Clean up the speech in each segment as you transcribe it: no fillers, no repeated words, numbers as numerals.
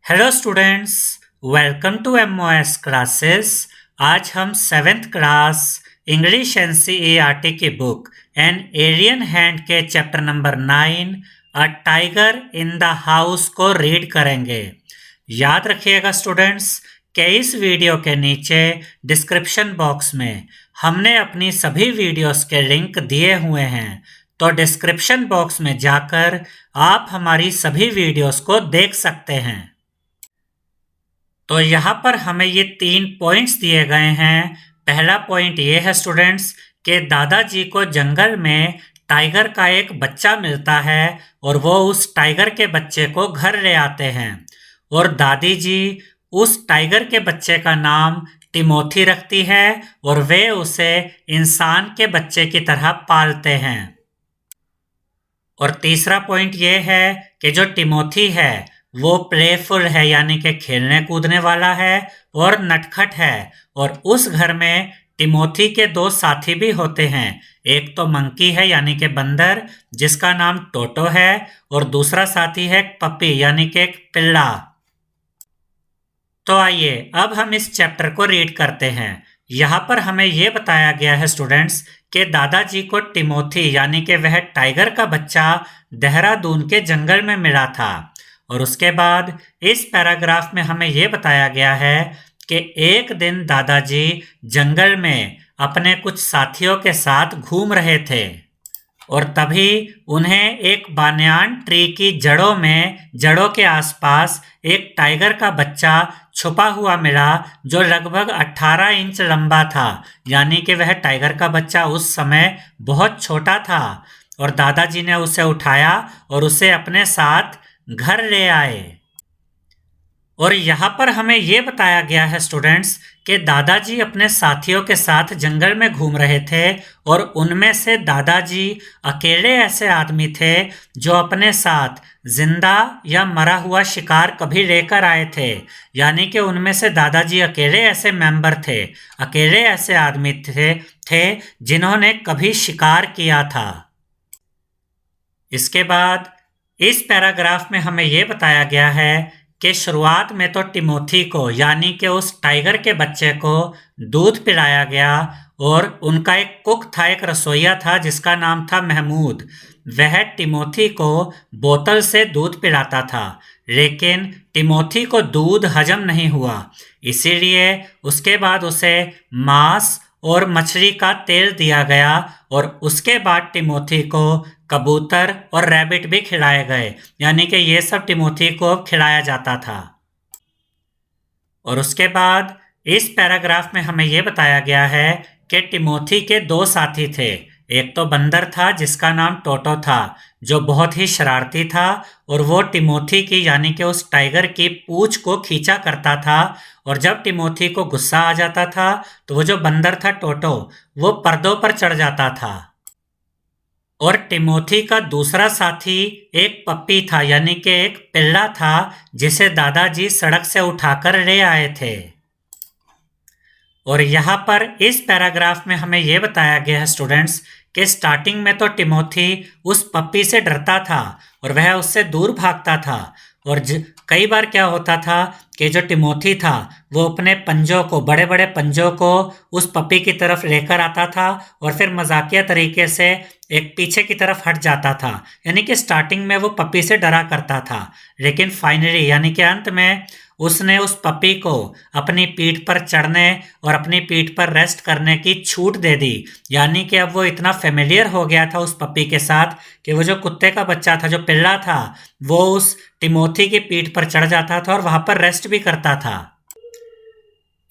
Hello students, welcome to MOS classes. आज हम 7th class English NCERT की book an alien hand के chapter number 9 a tiger in the house को read करेंगे। याद रखिएगा स्टूडेंट्स कि इस वीडियो के नीचे डिस्क्रिप्शन बॉक्स में हमने अपनी सभी वीडियोस के लिंक दिए हुए हैं, तो डिस्क्रिप्शन बॉक्स में जाकर आप हमारी सभी वीडियोस को देख सकते हैं। तो यहाँ पर हमें ये 3 पॉइंट्स दिए गए हैं। पहला पॉइंट ये है स्टूडेंट्स कि दादाजी को जंगल में टाइगर का एक बच्चा मिलता है और वो उस टाइगर के बच्चे को घर ले आते हैं और दादी जी उस टाइगर के बच्चे का नाम टिमोथी रखती है और वे उसे इंसान के बच्चे की तरह पालते हैं। और तीसरा पॉइंट ये है कि जो टिमोथी है वो प्लेफुल है, यानी कि खेलने कूदने वाला है और नटखट है। और उस घर में टिमोथी के 2 साथी भी होते हैं। एक तो मंकी है यानी कि बंदर जिसका नाम टोटो है और दूसरा साथी है पपी यानी कि एक पिल्ला। तो आइए अब हम इस चैप्टर को रीड करते हैं। यहाँ पर हमें यह बताया गया है स्टूडेंट्स कि दादाजी को टिमोथी यानी कि वह टाइगर का बच्चा देहरादून के जंगल में मिला था। और उसके बाद इस पैराग्राफ में हमें यह बताया गया है कि एक दिन दादाजी जंगल में अपने कुछ साथियों के साथ घूम रहे थे और तभी उन्हें एक बानयान ट्री की जड़ों के आसपास एक टाइगर का बच्चा छुपा हुआ मिला जो लगभग 18 इंच लंबा था, यानी कि वह टाइगर का बच्चा उस समय बहुत छोटा था। और दादाजी ने उसे उठाया और उसे अपने साथ घर ले आए। और यहाँ पर हमें ये बताया गया है स्टूडेंट्स कि दादाजी अपने साथियों के साथ जंगल में घूम रहे थे और उनमें से दादाजी अकेले ऐसे आदमी थे जो अपने साथ जिंदा या मरा हुआ शिकार कभी लेकर आए थे, यानी कि उनमें से दादाजी अकेले ऐसे मेंबर थे, अकेले ऐसे आदमी थे जिन्होंने कभी शिकार किया था। इसके बाद इस पैराग्राफ में हमें यह बताया गया है कि शुरुआत में तो टिमोथी को यानी कि उस टाइगर के बच्चे को दूध पिलाया गया और उनका एक कुक था, एक रसोइया था जिसका नाम था महमूद। वह टिमोथी को बोतल से दूध पिलाता था, लेकिन टिमोथी को दूध हजम नहीं हुआ, इसीलिए उसके बाद उसे मांस और मछली का तेल दिया गया और उसके बाद टिमोथी को कबूतर और रैबिट भी खिलाए गए, यानी कि ये सब टिमोथी को खिलाया जाता था। और उसके बाद इस पैराग्राफ में हमें यह बताया गया है कि टिमोथी के 2 साथी थे। एक तो बंदर था जिसका नाम टोटो था जो बहुत ही शरारती था और वो टिमोथी की यानी कि उस टाइगर की पूंछ को खींचा करता था और जब टिमोथी को गुस्सा आ जाता था तो वो जो बंदर था टोटो वो पर्दों पर चढ़ जाता था। और टिमोथी का दूसरा साथी एक पप्पी था यानी कि एक पिल्ला था जिसे दादाजी सड़क से उठाकर ले आए थे। और यहाँ पर इस पैराग्राफ में हमें यह बताया गया है स्टूडेंट्स कि स्टार्टिंग में तो टिमोथी उस पप्पी से डरता था और वह उससे दूर भागता था और कई बार क्या होता था कि जो टिमोथी था वो अपने पंजों को, बड़े बड़े पंजों को उस पप्पी की तरफ लेकर आता था और फिर मजाकिया तरीके से एक पीछे की तरफ हट जाता था, यानी कि स्टार्टिंग में वो पप्पी से डरा करता था, लेकिन फाइनली यानी कि अंत में उसने उस पपी को अपनी पीठ पर चढ़ने और अपनी पीठ पर रेस्ट करने की छूट दे दी, यानी कि अब वो इतना फेमिलियर हो गया था उस पपी के साथ कि वो जो कुत्ते का बच्चा था, जो पिल्ला था, वो उस टिमोथी की पीठ पर चढ़ जाता था और वहां पर रेस्ट भी करता था।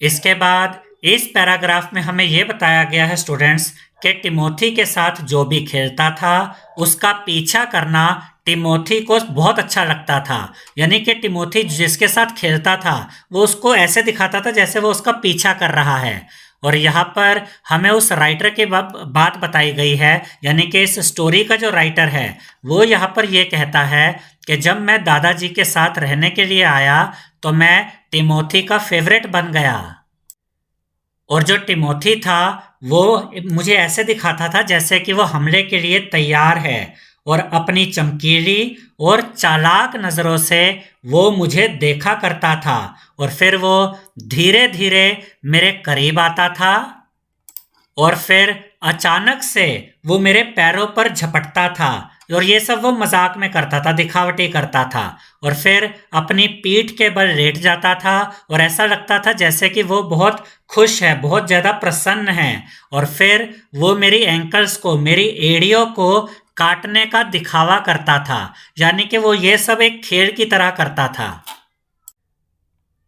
इसके बाद इस पैराग्राफ में हमें यह बताया गया है स्टूडेंट्स कि टिमोथी के साथ जो भी खेलता था उसका पीछा करना टिमोथी को बहुत अच्छा लगता था, यानी कि टिमोथी जिसके साथ खेलता था वो उसको ऐसे दिखाता था जैसे वो उसका पीछा कर रहा है। और यहाँ पर हमें उस राइटर की बात बताई गई है, यानी कि इस स्टोरी का जो राइटर है वो यहाँ पर ये कहता है कि जब मैं दादाजी के साथ रहने के लिए आया तो मैं टिमोथी का फेवरेट बन गया और जो टिमोथी था वो मुझे ऐसे दिखाता था जैसे कि वो हमले के लिए तैयार है और अपनी चमकीली और चालाक नजरों से वो मुझे देखा करता था और फिर वो धीरे धीरे मेरे करीब आता था और फिर अचानक से वो मेरे पैरों पर झपटता था और ये सब वो मजाक में करता था, दिखावटी करता था और फिर अपनी पीठ के बल लेट जाता था और ऐसा लगता था जैसे कि वो बहुत खुश है, बहुत ज्यादा प्रसन्न है और फिर वो मेरी एंकल्स को, मेरी एड़ियों को काटने का दिखावा करता था, यानी कि वो ये सब एक खेल की तरह करता था।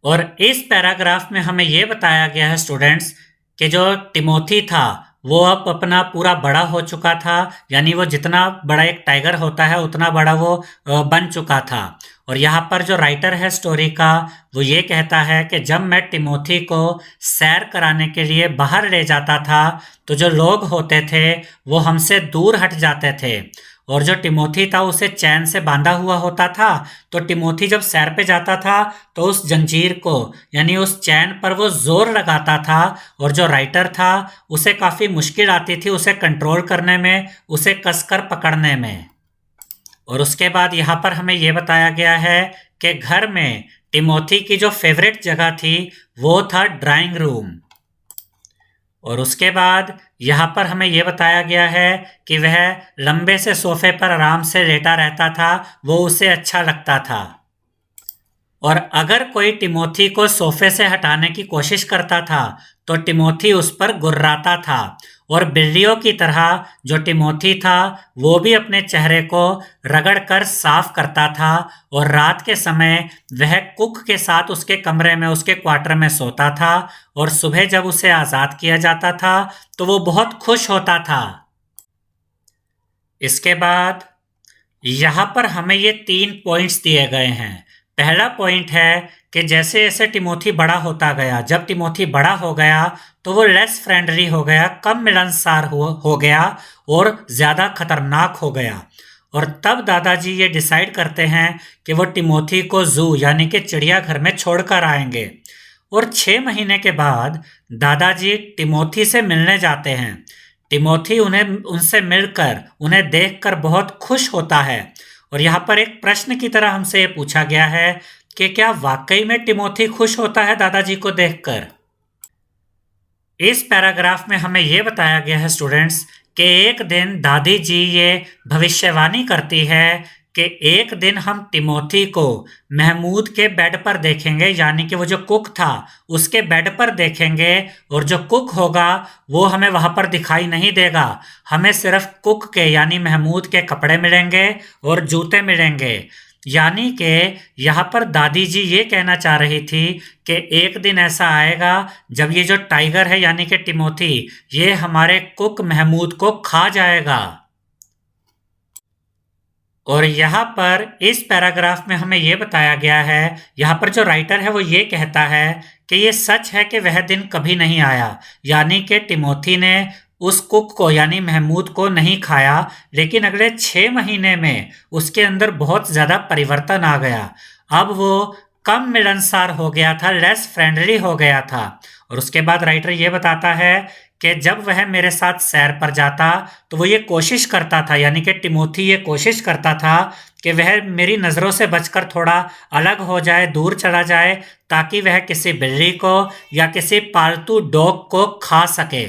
और इस पैराग्राफ में हमें यह बताया गया है स्टूडेंट्स कि जो टिमोथी था वो अब अपना पूरा बड़ा हो चुका था, यानी वो जितना बड़ा एक टाइगर होता है उतना बड़ा वो बन चुका था। और यहाँ पर जो राइटर है स्टोरी का वो ये कहता है कि जब मैं टिमोथी को सैर कराने के लिए बाहर ले जाता था तो जो लोग होते थे वो हमसे दूर हट जाते थे और जो टिमोथी था उसे चैन से बांधा हुआ होता था, तो टिमोथी जब सैर पे जाता था तो उस जंजीर को यानी उस चैन पर वो जोर लगाता था और जो राइटर था उसे काफ़ी मुश्किल आती थी उसे कंट्रोल करने में, उसे कसकर पकड़ने में। और उसके बाद यहाँ पर हमें ये बताया गया है कि घर में टिमोथी की जो फेवरेट जगह थी वो था ड्राइंग रूम। और उसके बाद यहाँ पर हमें यह बताया गया है कि वह लंबे से सोफे पर आराम से लेटा रहता था, वो उसे अच्छा लगता था। और अगर कोई टिमोथी को सोफे से हटाने की कोशिश करता था तो टिमोथी उस पर गुर्राता था और बिल्लियों की तरह जो टिमोथी था वो भी अपने चेहरे को रगड़कर साफ करता था और रात के समय वह कुक के साथ उसके कमरे में, उसके क्वार्टर में सोता था और सुबह जब उसे आज़ाद किया जाता था तो वो बहुत खुश होता था। इसके बाद यहाँ पर हमें ये 3 पॉइंट्स दिए गए हैं। पहला पॉइंट है कि जैसे जैसे टिमोथी बड़ा होता गया, जब टिमोथी बड़ा हो गया तो वो लेस फ्रेंडली हो गया, कम मिलनसार हो गया और ज़्यादा खतरनाक हो गया। और तब दादाजी ये डिसाइड करते हैं कि वो टिमोथी को जू यानी कि चिड़ियाघर में छोड़कर आएंगे। और 6 महीने के बाद दादाजी टिमोथी से मिलने जाते हैं। टिमोथी उनसे मिलकर, उन्हें देखकर बहुत खुश होता है। और यहाँ पर एक प्रश्न की तरह हमसे ये पूछा गया है कि क्या वाकई में टिमोथी खुश होता है दादाजी को देखकर। इस पैराग्राफ में हमें ये बताया गया है स्टूडेंट्स कि एक दिन दादी जी ये भविष्यवाणी करती है कि एक दिन हम टिमोथी को महमूद के बेड पर देखेंगे, यानी कि वो जो कुक था उसके बेड पर देखेंगे और जो कुक होगा वो हमें वहां पर दिखाई नहीं देगा, हमें सिर्फ कुक के यानी महमूद के कपड़े मिलेंगे और जूते मिलेंगे। यानी कि यहाँ पर दादी जी ये कहना चाह रही थी कि एक दिन ऐसा आएगा जब ये जो टाइगर है यानी कि टिमोथी ये हमारे कुक महमूद को खा जाएगा। और यहाँ पर इस पैराग्राफ में हमें ये बताया गया है, यहाँ पर जो राइटर है वो ये कहता है कि ये सच है कि वह दिन कभी नहीं आया, यानी कि टिमोथी ने उस कुक को यानी महमूद को नहीं खाया, लेकिन अगले 6 महीने में उसके अंदर बहुत ज़्यादा परिवर्तन आ गया। अब वो कम मिलनसार हो गया था, लेस फ्रेंडली हो गया था। और उसके बाद राइटर ये बताता है कि जब वह मेरे साथ सैर पर जाता तो वो ये कोशिश करता था, यानी कि टिमोथी ये कोशिश करता था कि वह मेरी नज़रों से बचकर थोड़ा अलग हो जाए, दूर चला जाए, ताकि वह किसी बिल्ली को या किसी पालतू डॉग को खा सके।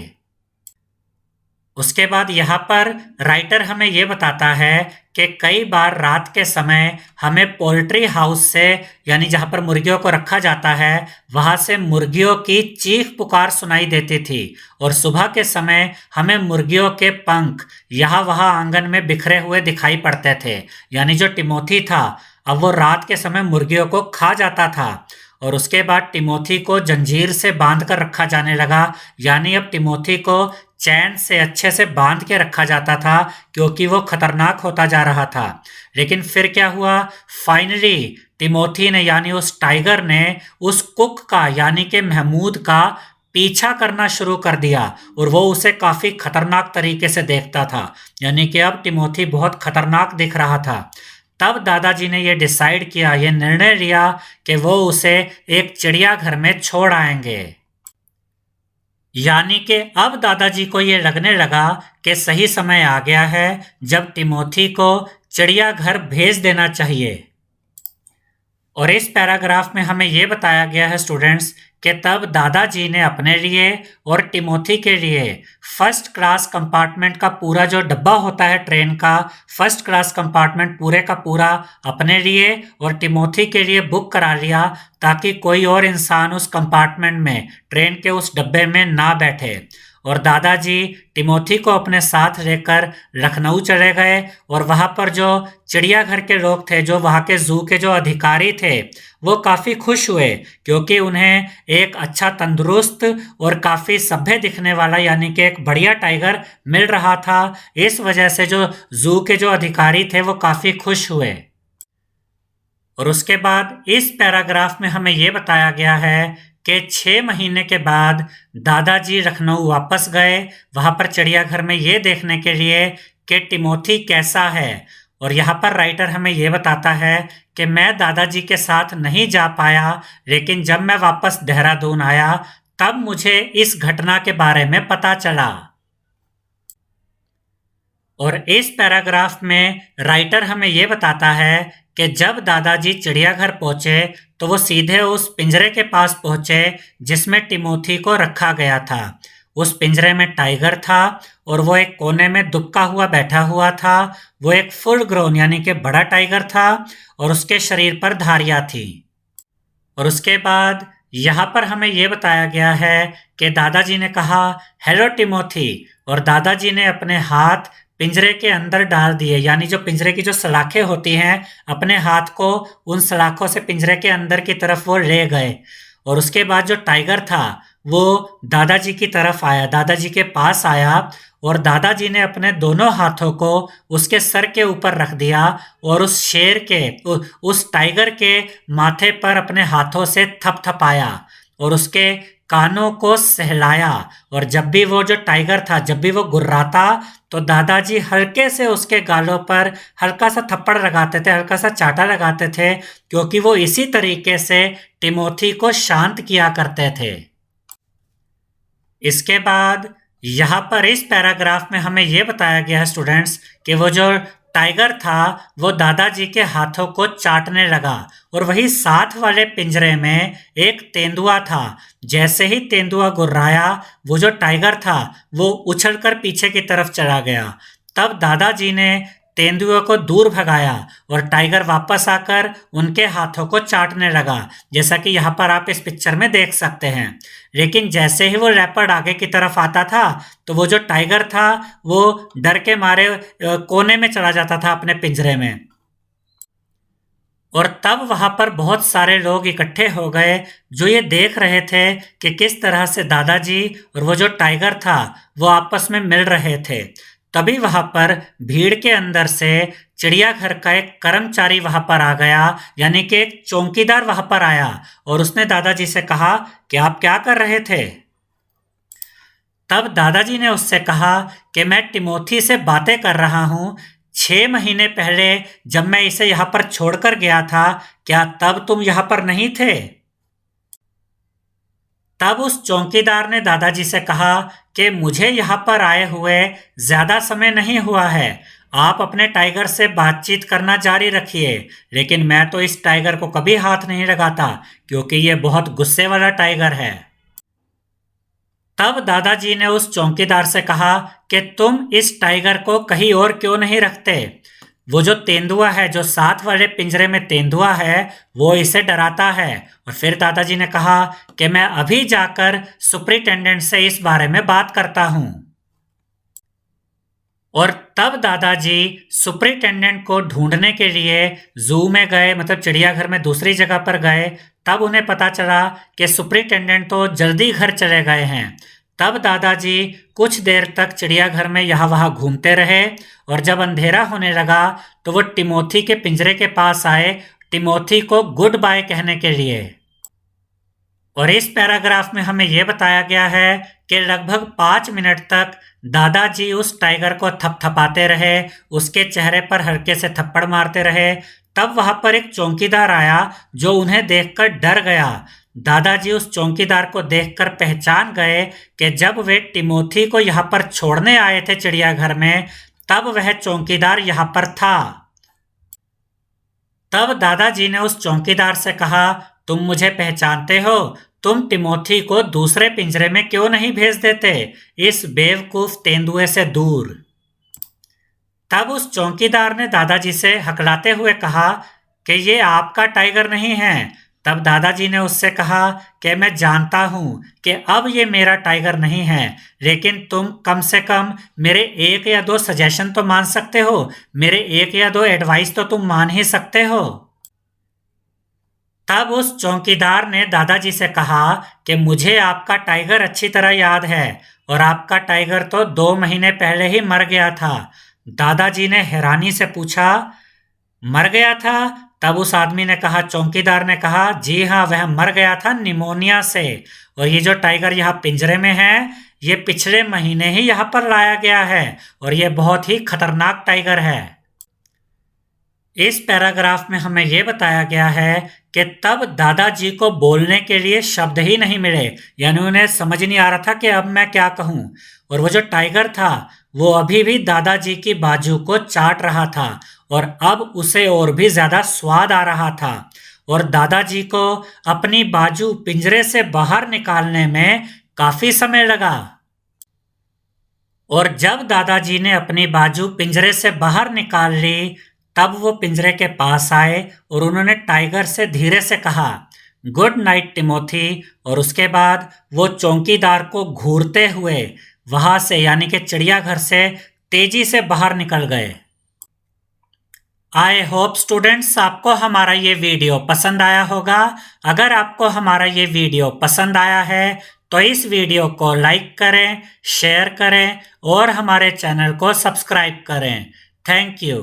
उसके बाद यहाँ पर राइटर हमें ये बताता है कि कई बार रात के समय हमें पोल्ट्री हाउस से यानी जहाँ पर मुर्गियों को रखा जाता है वहाँ से मुर्गियों की चीख पुकार सुनाई देती थी और सुबह के समय हमें मुर्गियों के पंख यहाँ वहाँ आंगन में बिखरे हुए दिखाई पड़ते थे। यानी जो टिमोथी था अब वो रात के समय मुर्गियों को खा जाता था। और उसके बाद टिमोथी को जंजीर से बांध कर रखा जाने लगा, यानी अब टिमोथी को चैन से अच्छे से बांध के रखा जाता था क्योंकि वो खतरनाक होता जा रहा था। लेकिन फिर क्या हुआ, फाइनली टिमोथी ने यानी उस टाइगर ने उस कुक का यानी कि महमूद का पीछा करना शुरू कर दिया और वो उसे काफी खतरनाक तरीके से देखता था, यानी कि अब टिमोथी बहुत खतरनाक दिख रहा था। तब दादाजी ने ये डिसाइड किया, ये निर्णय लिया कि वो उसे एक चिड़ियाघर में छोड़ आएंगे। यानी कि अब दादाजी को ये लगने लगा कि सही समय आ गया है जब टिमोथी को चिड़ियाघर भेज देना चाहिए। और इस पैराग्राफ में हमें ये बताया गया है स्टूडेंट्स कि तब दादाजी ने अपने लिए और टिमोथी के लिए फर्स्ट क्लास कंपार्टमेंट का पूरा जो डब्बा होता है ट्रेन का, फर्स्ट क्लास कंपार्टमेंट पूरे का पूरा अपने लिए और टिमोथी के लिए बुक करा लिया ताकि कोई और इंसान उस कंपार्टमेंट में, ट्रेन के उस डब्बे में ना बैठे। और दादाजी टिमोथी को अपने साथ लेकर लखनऊ चले गए और वहाँ पर जो चिड़ियाघर के लोग थे, जो वहाँ के जू के जो अधिकारी थे, वो काफ़ी खुश हुए क्योंकि उन्हें एक अच्छा तंदुरुस्त और काफ़ी सभ्य दिखने वाला यानी कि एक बढ़िया टाइगर मिल रहा था। इस वजह से जो जू के जो अधिकारी थे वो काफ़ी खुश हुए। और उसके बाद इस पैराग्राफ में हमें ये बताया गया है कि 6 महीने के बाद दादाजी लखनऊ वापस गए वहाँ पर चिड़ियाघर में ये देखने के लिए कि टिमोथी कैसा है। और यहाँ पर राइटर हमें ये बताता है कि मैं दादाजी के साथ नहीं जा पाया, लेकिन जब मैं वापस देहरादून आया तब मुझे इस घटना के बारे में पता चला। और इस पैराग्राफ में राइटर हमें ये बताता है कि जब दादाजी चिड़ियाघर पहुंचे तो वो सीधे उस पिंजरे के पास पहुंचे जिसमें टिमोथी को रखा गया था। उस पिंजरे में टाइगर था और वो एक कोने में दुबका हुआ बैठा हुआ था। वो एक फुल ग्रोन यानी कि बड़ा टाइगर था और उसके शरीर पर धारियां थी। और उसके बाद यहाँ पर हमें ये बताया गया है कि दादाजी ने कहा, हेलो टिमोथी, और दादाजी ने अपने हाथ पिंजरे के अंदर डाल दिए, यानी जो पिंजरे की जो सलाखें होती हैं, अपने हाथ को उन सलाखों से पिंजरे के अंदर की तरफ वो ले गए। और उसके बाद जो टाइगर था वो दादाजी की तरफ आया, दादाजी के पास आया और दादाजी ने अपने दोनों हाथों को उसके सर के ऊपर रख दिया और उस शेर के, उस टाइगर के माथे पर अपने हाथों से थपथपाया और उसके कानों को सहलाया। और जब भी वो जो टाइगर था, जब भी वो गुर्राता तो दादाजी हल्के से उसके गालों पर हल्का सा थप्पड़ लगाते थे, हल्का सा चाटा लगाते थे, क्योंकि वो इसी तरीके से टिमोथी को शांत किया करते थे। इसके बाद यहाँ पर इस पैराग्राफ में हमें ये बताया गया है स्टूडेंट्स कि वो जो टाइगर था वो दादाजी के हाथों को चाटने लगा और वही साथ वाले पिंजरे में एक तेंदुआ था। जैसे ही तेंदुआ गुर्राया वो जो टाइगर था वो उछलकर पीछे की तरफ चला गया। तब दादाजी ने तेंदुए को दूर भगाया और टाइगर वापस आकर उनके हाथों को चाटने लगा, जैसा कि यहाँ पर आप इस पिक्चर में देख सकते हैं। लेकिन जैसे ही वो लेपर्ड आगे की तरफ आता था तो वो जो टाइगर था वो डर के मारे कोने में चला जाता था अपने पिंजरे में। और तब वहां पर बहुत सारे लोग इकट्ठे हो गए जो ये देख रहे थे कि किस तरह से दादाजी और वो जो टाइगर था वो आपस में मिल रहे थे। तभी वहां पर भीड़ के अंदर से चिड़ियाघर का एक कर्मचारी वहां पर आ गया, यानी कि एक चौकीदार वहां पर आया और उसने दादाजी से कहा कि आप क्या कर रहे थे। तब दादाजी ने उससे कहा कि मैं टिमोथी से बातें कर रहा हूं। 6 महीने पहले जब मैं इसे यहां पर छोड़कर गया था, क्या तब तुम यहां पर नहीं थे? तब उस चौकीदार ने दादाजी से कहा कि मुझे यहाँ पर आए हुए ज्यादा समय नहीं हुआ है, आप अपने टाइगर से बातचीत करना जारी रखिए, लेकिन मैं तो इस टाइगर को कभी हाथ नहीं लगाता क्योंकि ये बहुत गुस्से वाला टाइगर है। तब दादाजी ने उस चौकीदार से कहा कि तुम इस टाइगर को कहीं और क्यों नहीं रखते? वो जो तेंदुआ है, जो साथ वाले पिंजरे में तेंदुआ है, वो इसे डराता है। और फिर दादाजी ने कहा कि मैं अभी जाकर सुपरिटेंडेंट से इस बारे में बात करता हूं। और तब दादाजी सुपरिटेंडेंट को ढूंढने के लिए जू में गए, मतलब चिड़ियाघर में दूसरी जगह पर गए। तब उन्हें पता चला कि सुपरिटेंडेंट तो जल्दी घर चले गए हैं। तब दादाजी कुछ देर तक चिड़ियाघर में यहाँ वहाँ घूमते रहे और जब अंधेरा होने लगा तो वो टिमोथी के पिंजरे के पास आए, टिमोथी को गुड बाय कहने के लिए। और इस पैराग्राफ में हमें यह बताया गया है कि लगभग 5 मिनट तक दादाजी उस टाइगर को थपथपाते रहे, उसके चेहरे पर हल्के से थप्पड़ मारते रहे। तब वहां पर एक चौकीदार आया जो उन्हें देखकर डर गया। दादाजी उस चौकीदार को देखकर पहचान गए कि जब वे टिमोथी को यहाँ पर छोड़ने आए थे चिड़ियाघर में, तब वह चौकीदार यहाँ पर था। तब दादाजी ने उस चौकीदार से कहा, तुम मुझे पहचानते हो? तुम टिमोथी को दूसरे पिंजरे में क्यों नहीं भेज देते, इस बेवकूफ तेंदुए से दूर? तब उस चौकीदार ने दादाजी से हकलाते हुए कहा कि ये आपका टाइगर नहीं है। तब दादाजी ने उससे कहा कि मैं जानता हूं कि अब ये मेरा टाइगर नहीं है, लेकिन तुम कम से कम मेरे 1 या 2 सजेशन तो मान सकते हो, मेरे 1 या 2 एडवाइस तो तुम मान ही सकते हो। तब उस चौकीदार ने दादाजी से कहा कि मुझे आपका टाइगर अच्छी तरह याद है और आपका टाइगर तो 2 महीने पहले ही मर गया था। दादाजी ने हैरानी से पूछा, मर गया था? तब उस आदमी ने कहा, चौकीदार ने कहा, जी हाँ, वह मर गया था निमोनिया से। और ये जो टाइगर यहाँ पिंजरे में है, ये पिछले महीने ही यहाँ पर लाया गया है और ये बहुत ही खतरनाक टाइगर है। इस पैराग्राफ में हमें यह बताया गया है कि तब दादाजी को बोलने के लिए शब्द ही नहीं मिले, यानी उन्हें समझ नहीं आ रहा था कि अब मैं क्या कहूं। और वो जो टाइगर था वो अभी भी दादाजी की बाजू को चाट रहा था और अब उसे और भी ज्यादा स्वाद आ रहा था और दादाजी को अपनी बाजू पिंजरे से बाहर निकालने में काफी समय लगा। और जब दादाजी ने अपनी बाजू पिंजरे से बाहर निकाल ली, तब वो पिंजरे के पास आए और उन्होंने टाइगर से धीरे से कहा, गुड नाइट टिमोथी। और उसके बाद वो चौकीदार को घूरते हुए वहां से, यानी कि चिड़ियाघर से तेजी से बाहर निकल गए। आई होप स्टूडेंट्स आपको हमारा ये वीडियो पसंद आया होगा। अगर आपको हमारा ये वीडियो पसंद आया है तो इस वीडियो को लाइक करें, शेयर करें और हमारे चैनल को सब्सक्राइब करें। Thank you.